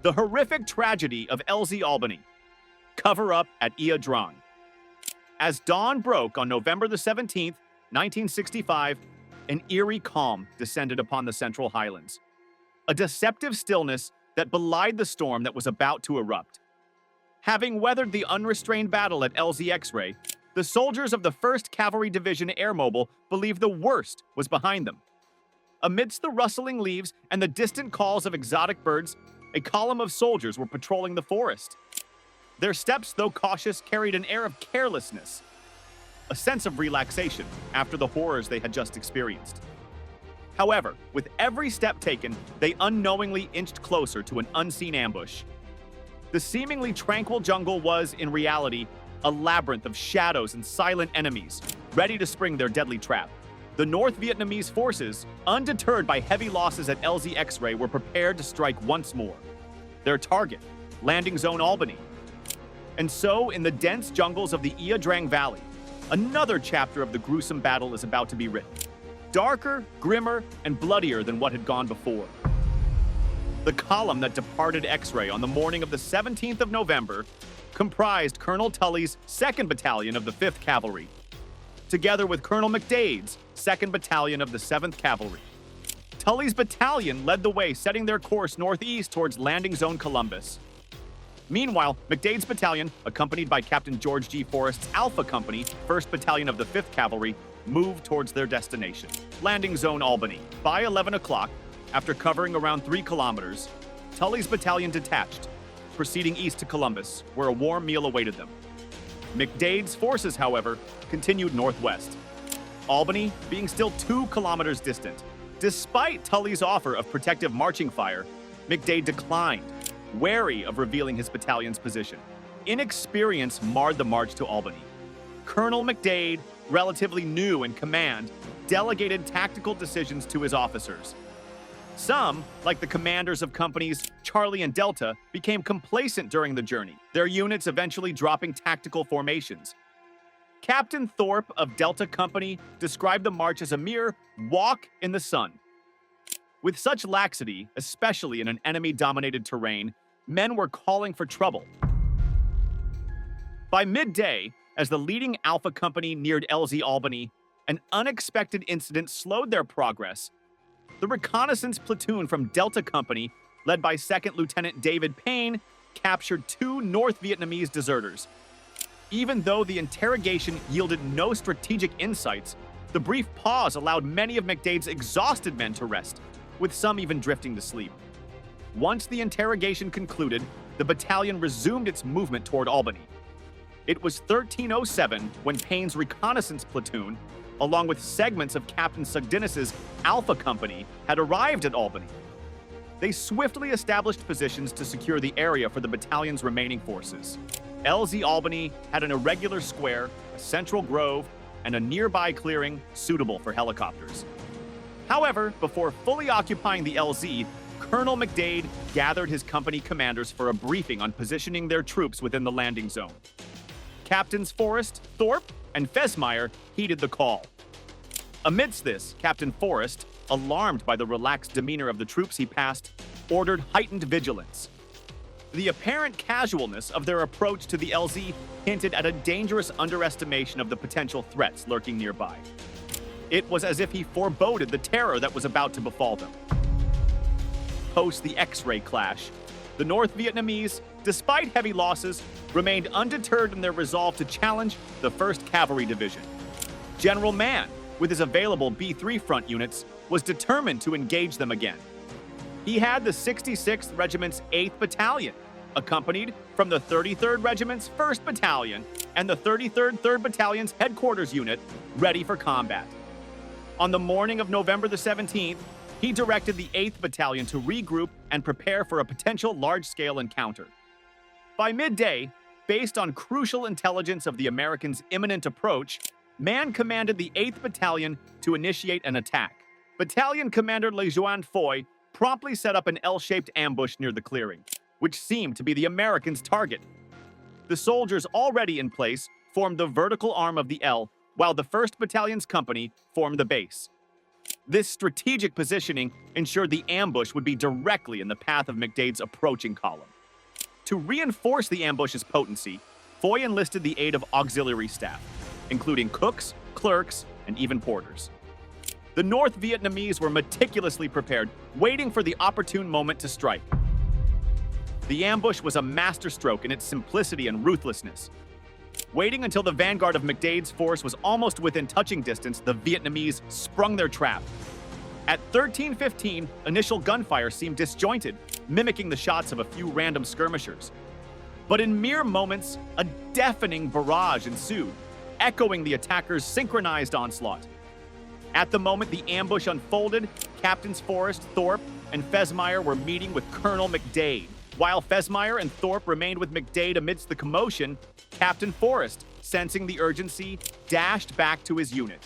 The horrific tragedy of LZ Albany. Cover-up at Ia Drang. As dawn broke on November the 17th, 1965, an eerie calm descended upon the Central Highlands. A deceptive stillness that belied the storm that was about to erupt. Having weathered the unrestrained battle at LZ X-Ray, the soldiers of the 1st Cavalry Division Air Mobile believed the worst was behind them. Amidst the rustling leaves and the distant calls of exotic birds, a column of soldiers were patrolling the forest. Their steps, though cautious, carried an air of carelessness, a sense of relaxation after the horrors they had just experienced. However, with every step taken, they unknowingly inched closer to an unseen ambush. The seemingly tranquil jungle was, in reality, a labyrinth of shadows and silent enemies, ready to spring their deadly trap. The North Vietnamese forces, undeterred by heavy losses at LZ X-Ray, were prepared to strike once more. Their target, Landing Zone Albany. And so, in the dense jungles of the Ia Drang Valley, another chapter of the gruesome battle is about to be written. Darker, grimmer, and bloodier than what had gone before. The column that departed X-Ray on the morning of the 17th of November comprised Colonel Tully's 2nd Battalion of the 5th Cavalry, together with Colonel McDade's 2nd Battalion of the 7th Cavalry. Tully's battalion led the way, setting their course northeast towards Landing Zone Columbus. Meanwhile, McDade's battalion, accompanied by Captain George G. Forrest's Alpha Company, 1st Battalion of the 5th Cavalry, moved towards their destination, Landing Zone Albany. By 11 o'clock, after covering around 3 kilometers, Tully's battalion detached, proceeding east to Columbus, where a warm meal awaited them. McDade's forces, however, continued northwest, Albany being still 2 kilometers distant. Despite Tully's offer of protective marching fire, McDade declined, wary of revealing his battalion's position. Inexperience marred the march to Albany. Colonel McDade, relatively new in command, delegated tactical decisions to his officers. Some, like the commanders of companies Charlie and Delta, became complacent during the journey, their units eventually dropping tactical formations. Captain Thorpe of Delta Company described the march as a mere walk in the sun. With such laxity, especially in an enemy-dominated terrain, men were calling for trouble. By midday, as the leading Alpha Company neared LZ Albany, an unexpected incident slowed their progress. The reconnaissance platoon from Delta Company, led by 2nd Lieutenant David Payne, captured 2 North Vietnamese deserters. Even though the interrogation yielded no strategic insights, the brief pause allowed many of McDade's exhausted men to rest, with some even drifting to sleep. Once the interrogation concluded, the battalion resumed its movement toward Albany. It was 1307 when Payne's reconnaissance platoon, along with segments of Captain Sugdinis's Alpha Company, had arrived at Albany. They swiftly established positions to secure the area for the battalion's remaining forces. LZ Albany had an irregular square, a central grove, and a nearby clearing suitable for helicopters. However, before fully occupying the LZ, Colonel McDade gathered his company commanders for a briefing on positioning their troops within the landing zone. Captains Forrest, Thorpe, and Fesmeyer heeded the call. Amidst this, Captain Forrest, alarmed by the relaxed demeanor of the troops he passed, ordered heightened vigilance. The apparent casualness of their approach to the LZ hinted at a dangerous underestimation of the potential threats lurking nearby. It was as if he foreboded the terror that was about to befall them. Post the X-ray clash, the North Vietnamese, despite heavy losses, remained undeterred in their resolve to challenge the 1st Cavalry Division. General Mann, with his available B-3 front units, was determined to engage them again. He had the 66th Regiment's 8th Battalion, accompanied from the 33rd Regiment's 1st Battalion and the 33rd 3rd Battalion's headquarters unit, ready for combat. On the morning of November the 17th, he directed the 8th Battalion to regroup and prepare for a potential large-scale encounter. By midday, based on crucial intelligence of the Americans' imminent approach, Mann commanded the 8th Battalion to initiate an attack. Battalion Commander Lejeune Foy promptly set up an L-shaped ambush near the clearing, which seemed to be the Americans' target. The soldiers already in place formed the vertical arm of the L, while the 1st Battalion's company formed the base. This strategic positioning ensured the ambush would be directly in the path of McDade's approaching column. To reinforce the ambush's potency, Foy enlisted the aid of auxiliary staff, including cooks, clerks, and even porters. The North Vietnamese were meticulously prepared, waiting for the opportune moment to strike. The ambush was a masterstroke in its simplicity and ruthlessness. Waiting until the vanguard of McDade's force was almost within touching distance, the Vietnamese sprung their trap. At 13:15, initial gunfire seemed disjointed, mimicking the shots of a few random skirmishers. But in mere moments, a deafening barrage ensued, echoing the attackers' synchronized onslaught. At the moment the ambush unfolded, Captains Forrest, Thorpe, and Fesmeyer were meeting with Colonel McDade. While Fesmeyer and Thorpe remained with McDade amidst the commotion, Captain Forrest, sensing the urgency, dashed back to his unit.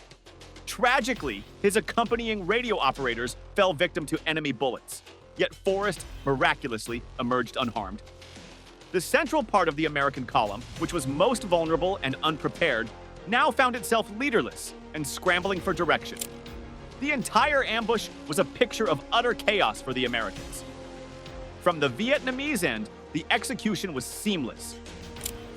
Tragically, his accompanying radio operators fell victim to enemy bullets, yet Forrest miraculously emerged unharmed. The central part of the American column, which was most vulnerable and unprepared, now found itself leaderless and scrambling for direction. The entire ambush was a picture of utter chaos for the Americans. From the Vietnamese end, the execution was seamless.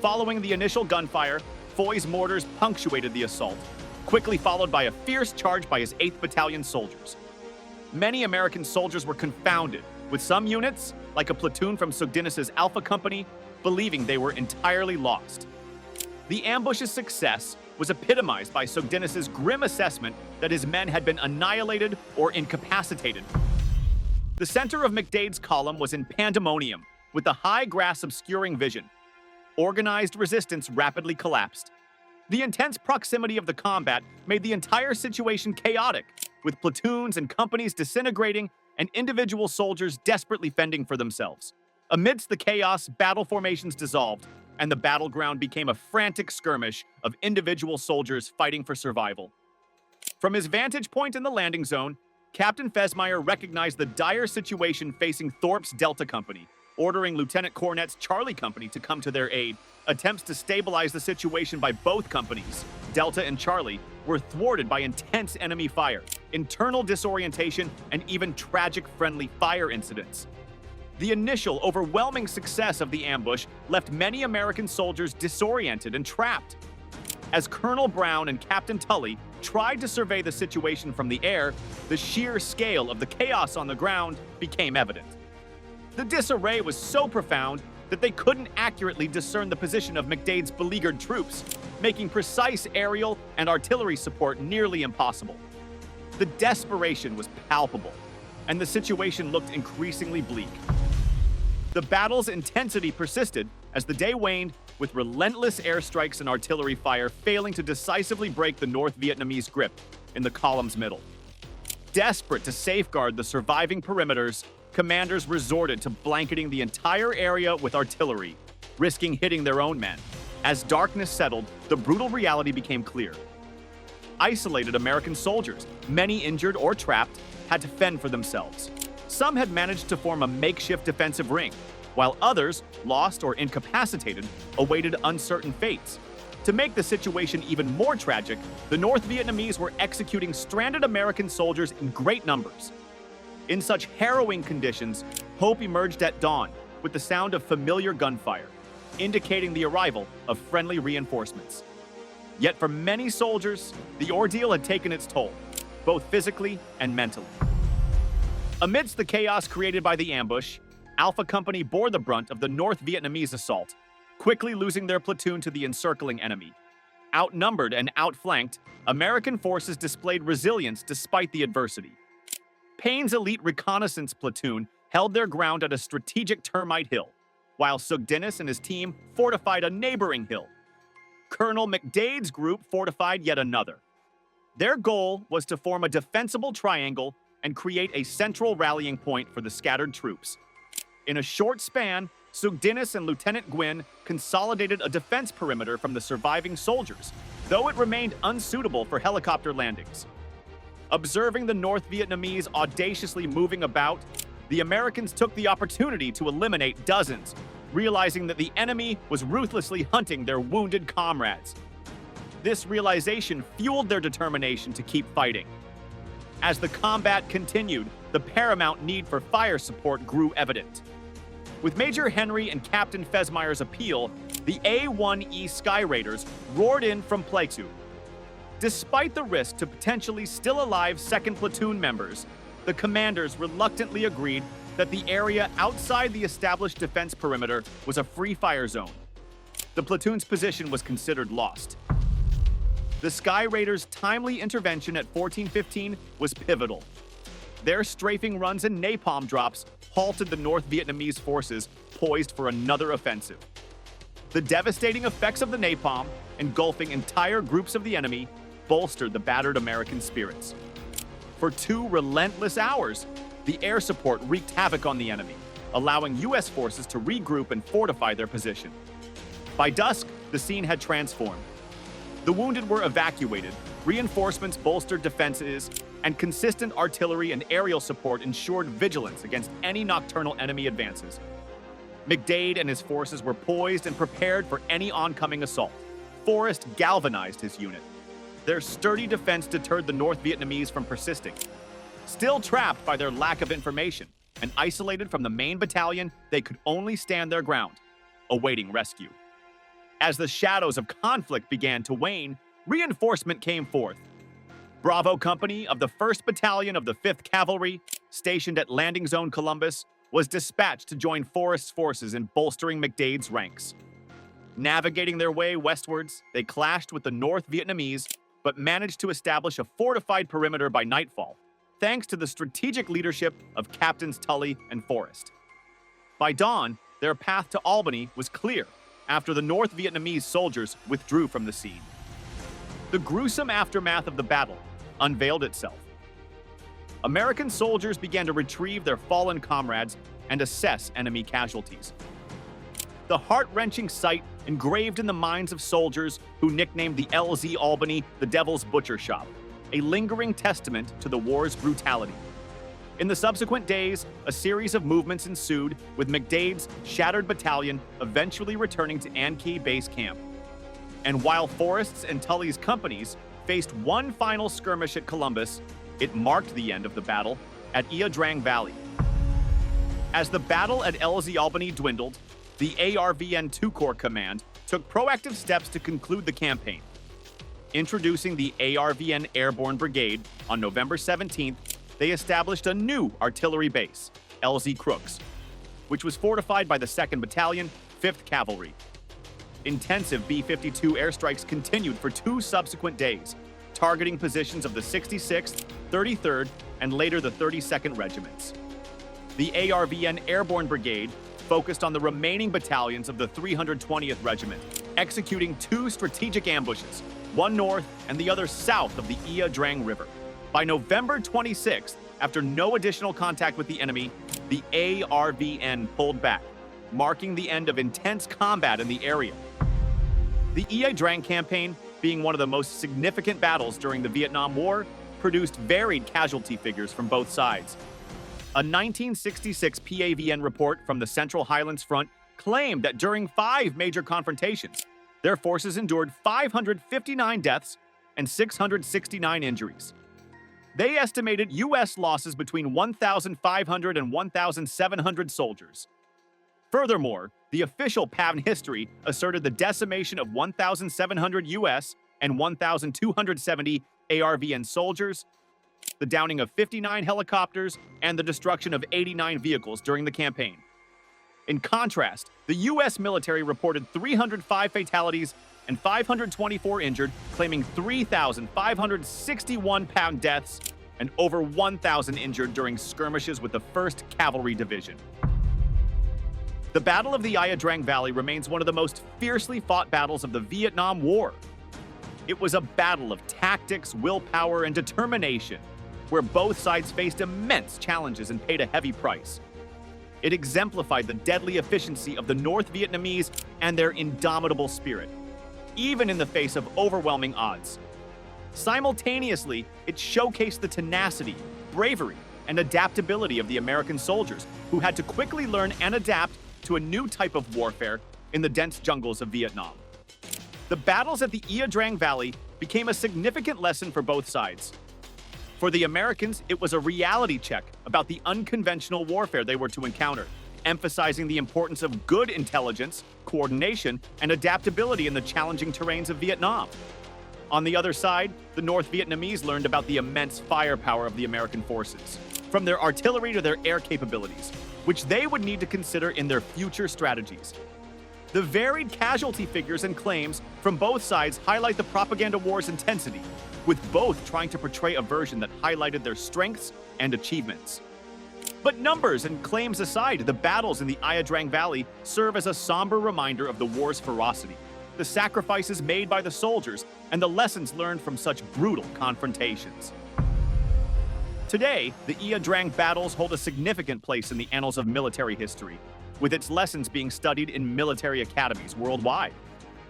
Following the initial gunfire, Foy's mortars punctuated the assault, quickly followed by a fierce charge by his 8th Battalion soldiers. Many American soldiers were confounded, with some units, like a platoon from Sugdenis' Alpha Company, believing they were entirely lost. The ambush's success was epitomized by Sugdenis' grim assessment that his men had been annihilated or incapacitated. The center of McDade's column was in pandemonium, with the high grass obscuring vision. Organized resistance rapidly collapsed. The intense proximity of the combat made the entire situation chaotic, with platoons and companies disintegrating and individual soldiers desperately fending for themselves. Amidst the chaos, battle formations dissolved, and the battleground became a frantic skirmish of individual soldiers fighting for survival. From his vantage point in the landing zone, Captain Fesmeyer recognized the dire situation facing Thorpe's Delta Company, ordering Lieutenant Cornet's Charlie Company to come to their aid. Attempts to stabilize the situation by both companies, Delta and Charlie, were thwarted by intense enemy fire, internal disorientation, and even tragic friendly fire incidents. The initial overwhelming success of the ambush left many American soldiers disoriented and trapped. As Colonel Brown and Captain Tully tried to survey the situation from the air, the sheer scale of the chaos on the ground became evident. The disarray was so profound that they couldn't accurately discern the position of McDade's beleaguered troops, making precise aerial and artillery support nearly impossible. The desperation was palpable, and the situation looked increasingly bleak. The battle's intensity persisted as the day waned, with relentless airstrikes and artillery fire failing to decisively break the North Vietnamese grip in the column's middle. Desperate to safeguard the surviving perimeters, commanders resorted to blanketing the entire area with artillery, risking hitting their own men. As darkness settled, the brutal reality became clear. Isolated American soldiers, many injured or trapped, had to fend for themselves. Some had managed to form a makeshift defensive ring, while others, lost or incapacitated, awaited uncertain fates. To make the situation even more tragic, the North Vietnamese were executing stranded American soldiers in great numbers. In such harrowing conditions, hope emerged at dawn with the sound of familiar gunfire, indicating the arrival of friendly reinforcements. Yet for many soldiers, the ordeal had taken its toll, both physically and mentally. Amidst the chaos created by the ambush, Alpha Company bore the brunt of the North Vietnamese assault, quickly losing their platoon to the encircling enemy. Outnumbered and outflanked, American forces displayed resilience despite the adversity. Payne's elite reconnaissance platoon held their ground at a strategic termite hill, while Sugdenis and his team fortified a neighboring hill. Colonel McDade's group fortified yet another. Their goal was to form a defensible triangle and create a central rallying point for the scattered troops. In a short span, Sugdenis and Lieutenant Gwynn consolidated a defense perimeter from the surviving soldiers, though it remained unsuitable for helicopter landings. Observing the North Vietnamese audaciously moving about, the Americans took the opportunity to eliminate dozens, realizing that the enemy was ruthlessly hunting their wounded comrades. This realization fueled their determination to keep fighting. As the combat continued, the paramount need for fire support grew evident. With Major Henry and Captain Fesmeyer's appeal, the A-1E Sky Raiders roared in from Plato. Despite the risk to potentially still alive 2nd Platoon members, the commanders reluctantly agreed that the area outside the established defense perimeter was a free fire zone. The platoon's position was considered lost. The Sky Raiders' timely intervention at 1415 was pivotal. Their strafing runs and napalm drops halted the North Vietnamese forces poised for another offensive. The devastating effects of the napalm, engulfing entire groups of the enemy, bolstered the battered American spirits. For 2 relentless hours, the air support wreaked havoc on the enemy, allowing U.S. forces to regroup and fortify their position. By dusk, the scene had transformed. The wounded were evacuated, reinforcements bolstered defenses, and consistent artillery and aerial support ensured vigilance against any nocturnal enemy advances. McDade and his forces were poised and prepared for any oncoming assault. Forrest galvanized his unit. Their sturdy defense deterred the North Vietnamese from persisting. Still trapped by their lack of information and isolated from the main battalion, they could only stand their ground, awaiting rescue. As the shadows of conflict began to wane, reinforcement came forth. Bravo Company of the 1st Battalion of the 5th Cavalry, stationed at Landing Zone Columbus, was dispatched to join Forrest's forces in bolstering McDade's ranks. Navigating their way westwards, they clashed with the North Vietnamese, but managed to establish a fortified perimeter by nightfall, thanks to the strategic leadership of Captains Tully and Forrest. By dawn, their path to Albany was clear after the North Vietnamese soldiers withdrew from the scene. The gruesome aftermath of the battle unveiled itself. American soldiers began to retrieve their fallen comrades and assess enemy casualties. The heart-wrenching sight engraved in the minds of soldiers who nicknamed the LZ Albany the Devil's Butcher Shop, a lingering testament to the war's brutality. In the subsequent days, a series of movements ensued, with McDade's shattered battalion eventually returning to An Key Base Camp. And while Forrest's and Tully's companies faced one final skirmish at Columbus, it marked the end of the battle at Ia Drang Valley. As the battle at LZ Albany dwindled, the ARVN II Corps Command took proactive steps to conclude the campaign. Introducing the ARVN Airborne Brigade on November 17th, they established a new artillery base, LZ Crooks, which was fortified by the 2nd Battalion, 5th Cavalry. Intensive B-52 airstrikes continued for 2 subsequent days, targeting positions of the 66th, 33rd, and later the 32nd Regiments. The ARVN Airborne Brigade focused on the remaining battalions of the 320th Regiment, executing 2 strategic ambushes, one north and the other south of the Ia Drang River. By November 26th, after no additional contact with the enemy, the ARVN pulled back, marking the end of intense combat in the area. The Ia Drang Campaign, being one of the most significant battles during the Vietnam War, produced varied casualty figures from both sides. A 1966 PAVN report from the Central Highlands Front claimed that during 5 major confrontations, their forces endured 559 deaths and 669 injuries. They estimated U.S. losses between 1,500 and 1,700 soldiers. Furthermore, the official PAVN history asserted the decimation of 1,700 U.S. and 1,270 ARVN soldiers, the downing of 59 helicopters, and the destruction of 89 vehicles during the campaign. In contrast, the U.S. military reported 305 fatalities and 524 injured, claiming 3,561 PAVN deaths and over 1,000 injured during skirmishes with the 1st Cavalry Division. The Battle of the Ia Drang Valley remains one of the most fiercely fought battles of the Vietnam War. It was a battle of tactics, willpower, and determination, where both sides faced immense challenges and paid a heavy price. It exemplified the deadly efficiency of the North Vietnamese and their indomitable spirit, even in the face of overwhelming odds. Simultaneously, it showcased the tenacity, bravery, and adaptability of the American soldiers, who had to quickly learn and adapt to a new type of warfare in the dense jungles of Vietnam. The battles at the Ia Drang Valley became a significant lesson for both sides. For the Americans, it was a reality check about the unconventional warfare they were to encounter, emphasizing the importance of good intelligence, coordination, and adaptability in the challenging terrains of Vietnam. On the other side, the North Vietnamese learned about the immense firepower of the American forces, from their artillery to their air capabilities, which they would need to consider in their future strategies. The varied casualty figures and claims from both sides highlight the propaganda war's intensity, with both trying to portray a version that highlighted their strengths and achievements. But numbers and claims aside, the battles in the Ia Drang Valley serve as a somber reminder of the war's ferocity, the sacrifices made by the soldiers, and the lessons learned from such brutal confrontations. Today, the Ia Drang battles hold a significant place in the annals of military history, with its lessons being studied in military academies worldwide.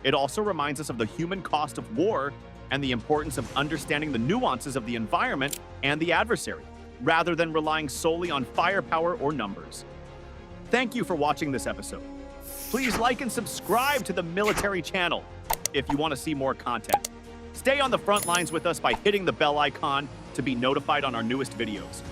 It also reminds us of the human cost of war and the importance of understanding the nuances of the environment and the adversary, rather than relying solely on firepower or numbers. Thank you for watching this episode. Please like and subscribe to the Military Channel if you want to see more content. Stay on the front lines with us by hitting the bell icon to be notified on our newest videos.